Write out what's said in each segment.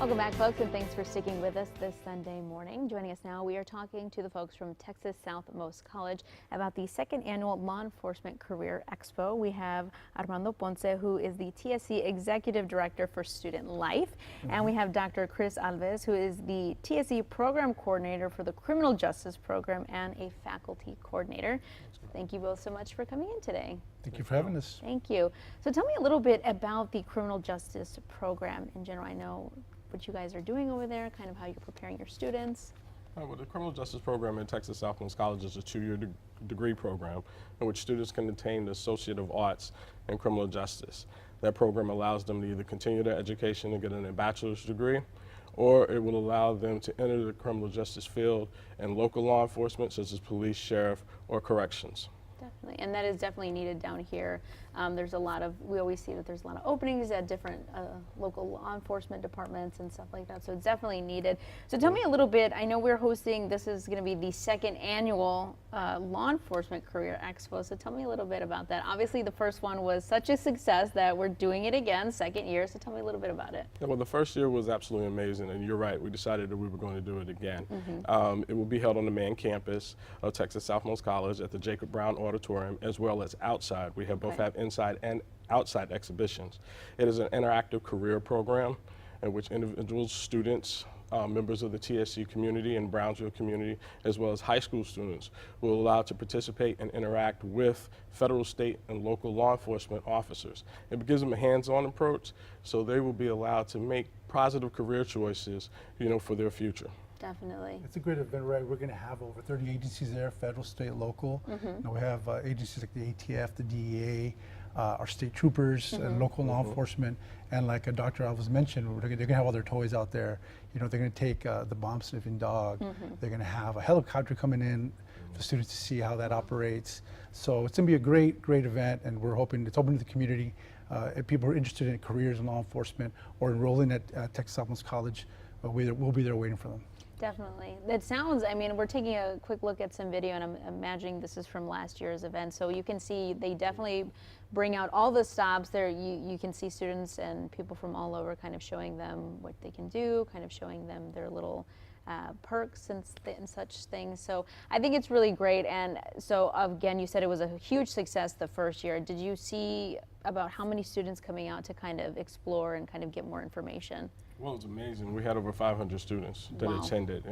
Welcome back, folks, and thanks for sticking with us this Sunday morning. Joining us now, we are talking to the folks from Texas Southmost College about the second annual Law Enforcement Career Expo. We have Armando Ponce, who is the TSC Executive Director for Student Life, and we have Dr. Chris Alves, who is the TSC Program Coordinator for the Criminal Justice Program and a Faculty Coordinator. Thank you both so much for coming in today. Thank you for having us. Thank you. So tell me a little bit about the Criminal Justice Program in general. I know what you guys are doing over there, kind of how you're preparing your students. Well, the Criminal Justice Program at Texas Southmost College is a two-year degree program in which students can attain the Associate of Arts in Criminal Justice. That program allows them to either continue their education and get a bachelor's degree, or it will allow them to enter the criminal justice field in local law enforcement, such as police, sheriff, or corrections. Definitely, and that is definitely needed down here. There's a lot of, we always see that there's a lot of openings at different local law enforcement departments and stuff like that, so it's definitely needed. So tell me a little bit, I know we're hosting, this is going to be the second annual Law Enforcement Career Expo, so tell me a little bit about that. Obviously the first one was such a success that we're doing it again, second year, so tell me a little bit about it. Yeah, well, the first year was absolutely amazing, and you're right, we decided that we were going to do it again. It will be held on the main campus of Texas Southmost College at the Jacob Brown Auditorium, as well as outside. We have both have inside and outside exhibitions. It is an interactive career program in which individuals, students, members of the TSC community and Brownsville community, as well as high school students, will allow to participate and interact with federal, state, and local law enforcement officers. It gives them a hands-on approach, so they will be allowed to make positive career choices, for their future. Definitely. It's a great event, right? We're going to have over 30 agencies there, federal, state, local. And we have agencies like the ATF, the DEA, our state troopers, and local law enforcement. And like Dr. Alves mentioned, they're going to have all their toys out there. They're going to take the bomb sniffing dog. They're going to have a helicopter coming in for students to see how that operates. So it's going to be a great, great event, and we're hoping it's open to the community. If people are interested in careers in law enforcement or enrolling at Texas Southmost College, we'll be there waiting for them. Definitely. That sounds, I mean, we're taking a quick look at some video, and I'm imagining this is from last year's event. So you can see they definitely bring out all the stops there. You can see students and people from all over kind of showing them what they can do, kind of showing them their little perks and such things. So I think it's really great. And so again, you said it was a huge success the first year. Did you see about how many students coming out to kind of explore and kind of get more information? Well, it's amazing. We had over 500 students that attended,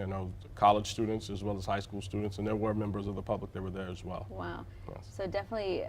college students as well as high school students, and there were members of the public that were there as well. Wow. Yes. So definitely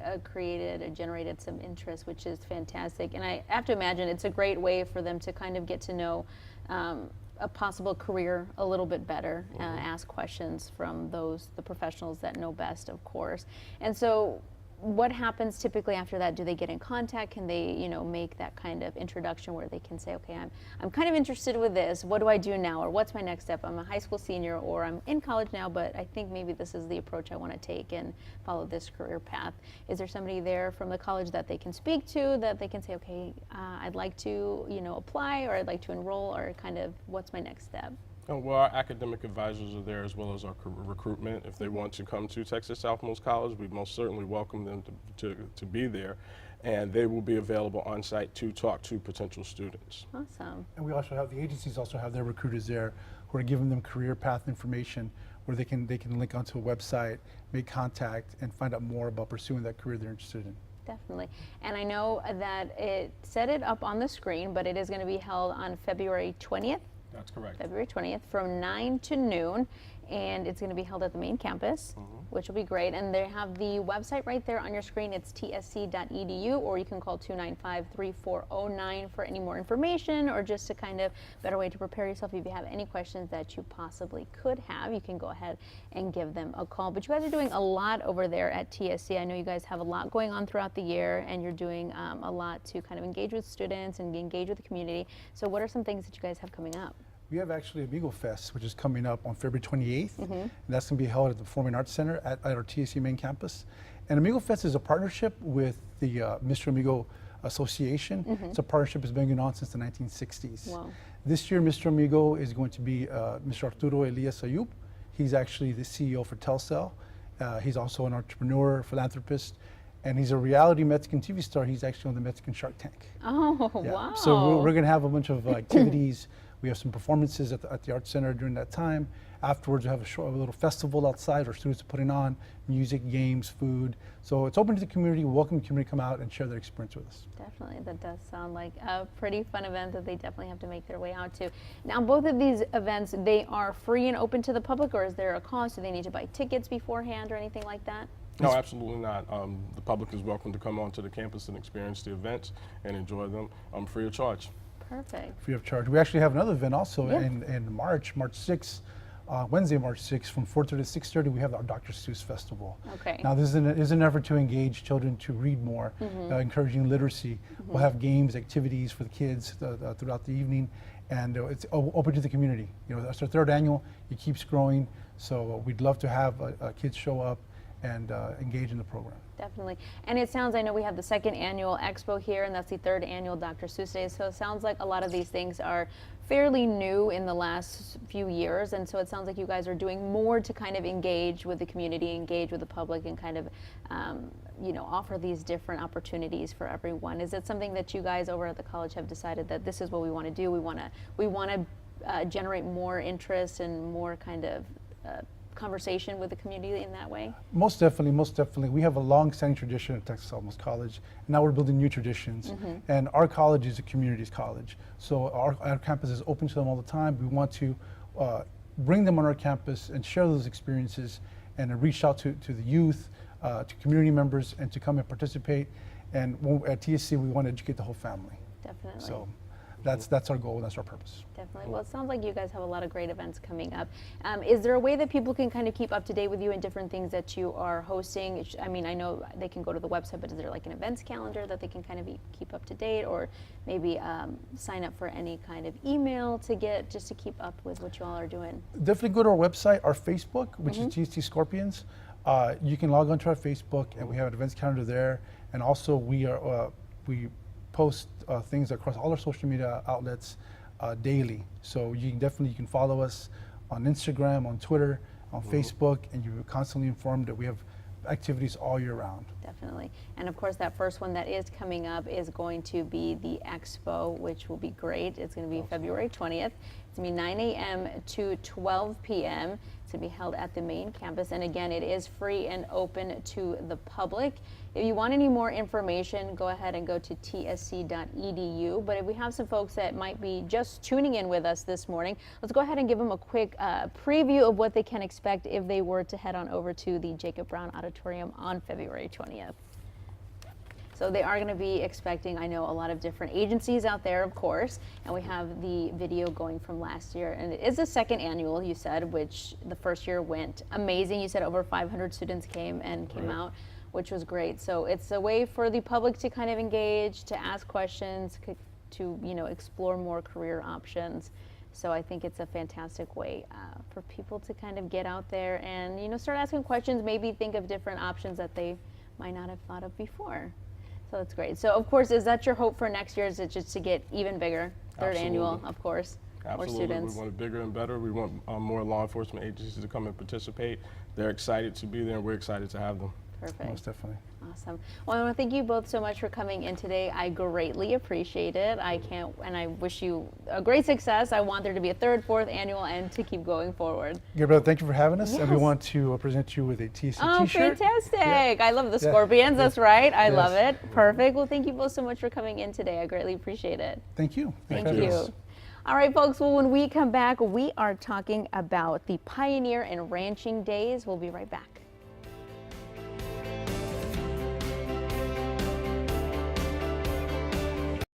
generated some interest, which is fantastic. And I have to imagine it's a great way for them to kind of get to know a possible career a little bit better, ask questions from the professionals that know best, of course. And so what happens typically after that? Do they get in contact? Can they, make that kind of introduction where they can say, okay, I'm kind of interested with this. What do I do now? Or what's my next step? I'm a high school senior, or I'm in college now, but I think maybe this is the approach I want to take and follow this career path. Is there somebody there from the college that they can speak to, that they can say, okay, I'd like to, apply, or I'd like to enroll, or kind of what's my next step? Well, our academic advisors are there, as well as our recruitment. If they want to come to Texas Southmost College, we most certainly welcome them to be there, and they will be available on site to talk to potential students. Awesome. And we also have the agencies also have their recruiters there who are giving them career path information where they can link onto a website, make contact, and find out more about pursuing that career they're interested in. Definitely. And I know that it set it up on the screen, but it is going to be held on February 20th. That's correct. February 20th from 9 to noon, and it's going to be held at the main campus, which will be great. And they have the website right there on your screen. It's tsc.edu, or you can call 295-3409 for any more information, or just a kind of better way to prepare yourself. If you have any questions that you possibly could have, you can go ahead and give them a call. But you guys are doing a lot over there at TSC. I know you guys have a lot going on throughout the year, and you're doing a lot to kind of engage with students and engage with the community. So what are some things that you guys have coming up? We have actually Amigo Fest, which is coming up on February 28th. And that's going to be held at the Performing Arts Center at our TSC main campus. And Amigo Fest is a partnership with the Mr. Amigo Association. It's a partnership that's been going on since the 1960s. Wow. This year, Mr. Amigo is going to be Mr. Arturo Elias Ayub. He's actually the CEO for Telcel. He's also an entrepreneur, philanthropist, and he's a reality Mexican TV star. He's actually on the Mexican Shark Tank. Oh, yeah. Wow. So we're going to have a bunch of activities. We have some performances at the Art Center during that time. Afterwards, we have a little festival outside. Our students are putting on music, games, food. So it's open to the community. We welcome the community to come out and share their experience with us. Definitely, that does sound like a pretty fun event that they definitely have to make their way out to. Now, both of these events, they are free and open to the public, or is there a cost? Do they need to buy tickets beforehand or anything like that? No, absolutely not. The public is welcome to come onto the campus and experience the events and enjoy them free of charge. Perfect. Free of charge. We actually have another event also Yeah. in March 6th. Wednesday, March 6th, from 4:30 to 6:30, we have our Dr. Seuss Festival. Okay. Now, this is an effort to engage children to read more, encouraging literacy. We'll have games, activities for the kids throughout the evening, and it's open to the community. You know, that's our 3rd annual. It keeps growing, so we'd love to have kids show up and engage in the program. Definitely. And it sounds, I know we have the 2nd annual expo here, and that's the 3rd annual Dr. Seuss Day. So it sounds like a lot of these things are fairly new in the last few years. And so it sounds like you guys are doing more to kind of engage with the community, engage with the public, and kind of, you know, offer these different opportunities for everyone. Is it something that you guys over at the college have decided that this is what we want to do? We want to generate more interest and more kind of conversation with the community in that way? Most definitely, most definitely. We have a long-standing tradition at Southmost College. Now we're building new traditions, and our college is a community's college. So our campus is open to them all the time. We want to bring them on our campus and share those experiences, and reach out to the youth, to community members, and to come and participate. And at TSC, we want to educate the whole family. Definitely. So that's our goal, and that's our purpose. Definitely. Well, it sounds like you guys have a lot of great events coming up. Is there a way that people can kind of keep up to date with you and different things that you are hosting? I mean, I know they can go to the website, but is there like an events calendar that they can kind of keep up to date, or maybe sign up for any kind of email to get, just to keep up with what you all are doing? Definitely go to our website, our Facebook, which is TSC Scorpions. You can log onto our Facebook, and we have an events calendar there. And also we post things across all our social media outlets daily. So you can follow us on Instagram, on Twitter, on Facebook, and you're constantly informed that we have activities all year round. Definitely. And of course, that first one that is coming up is going to be the expo, which will be great. It's going to be February 20th. It's going to be 9 a.m. to 12 p.m. It's going to be held at the main campus. And again, it is free and open to the public. If you want any more information, go ahead and go to tsc.edu. But if we have some folks that might be just tuning in with us this morning, let's go ahead and give them a quick preview of what they can expect if they were to head on over to the Jacob Brown Auditorium on February 20th. So they are going to be expecting, I know, a lot of different agencies out there, of course, and we have the video going from last year. And it is the 2nd annual, you said, which the first year went amazing. You said over 500 students came out, which was great. So it's a way for the public to kind of engage, to ask questions, to, you know, explore more career options. So I think it's a fantastic way for people to kind of get out there and, you know, start asking questions, maybe think of different options that they might not have thought of before. So that's great. So of course, is that your hope for next year? Is it just to get even bigger? 3rd annual, of course. Absolutely. More students. We want it bigger and better. We want more law enforcement agencies to come and participate. They're excited to be there, and we're excited to have them. Perfect. Most definitely. Awesome. Well, I want to thank you both so much for coming in today. I greatly appreciate it. And I wish you a great success. I want there to be a 3rd, 4th annual and to keep going forward. Gabrielle, thank you for having us. Yes. And we want to present you with a TSC Oh, t-shirt. fantastic. Yeah. I love the Yeah. Scorpions. That's right. I Yes. love it. Perfect. Well, thank you both so much for coming in today. I greatly appreciate it. Thank you. Thank for having you. us. All right, folks. Well, when we come back, we are talking about the Pioneer and Ranching Days. We'll be right back.